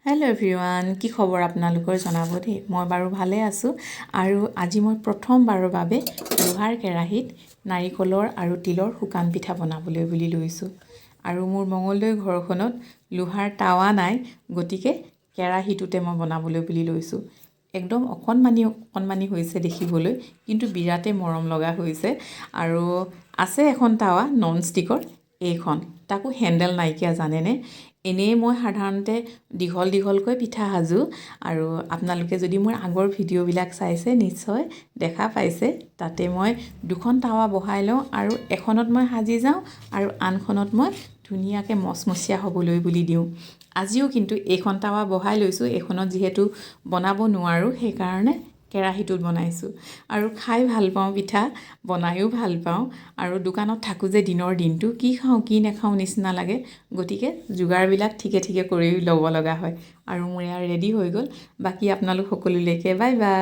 Hello' everyone, কি খবৰ আপোনালোকৰ জনাব দেই। মই বাৰু ভালে আছোঁ। আৰু আজি মই প্ৰথমবাৰৰ বাবে লোহাৰ কেৰাহীত নাৰিকলৰ আৰু তিলৰ শুকান পিঠা বনাবলৈ বুলি লৈছোঁ। আৰু মোৰ মঙলদৈ ঘৰখনত লোহাৰ টাৱা নাই, গতিকে কেৰাহীটোতে মই বনাবলৈ বুলি লৈছোঁ। একদম অকণমানি হৈছে দেখিবলৈ, কিন্তু বিৰাটেই মৰম লগা হৈছে। আৰু আছে এখন টাৱা নন ষ্টিকৰ, এইখন তাকো হেণ্ডেল নাইকিয়া, জানেনে। এনেই মই সাধাৰণতে দীঘলকৈ পিঠা সাজোঁ। আৰু আপোনালোকে যদি মোৰ আগৰ ভিডিঅ'বিলাক চাইছে নিশ্চয় দেখা পাইছে, তাতে মই দুখন টাৱা বহাই লওঁ আৰু এখনত মই সাজি যাওঁ আৰু আনখনত মই ধুনীয়াকৈ মচমচীয়া হ'বলৈ বুলি দিওঁ। আজিও কিন্তু এইখন টাৱা বহাই লৈছোঁ, এইখনত যিহেতু বনাব নোৱাৰোঁ সেইকাৰণে কেৰাহীটোত বনাইছোঁ। আৰু খাই ভাল পাওঁ পিঠা, বনায়ো ভাল পাওঁ। আৰু দোকানত থাকোঁ যে দিনৰ দিনটো কি খাওঁ কি নাখাওঁ নিচিনা লাগে, গতিকে যোগাৰবিলাক ঠিকে কৰি ল'ব লগা হয়। আৰু মোৰ এয়া ৰেডি হৈ গ'ল। বাকী আপোনালোক সকলোলৈকে বাই বাই।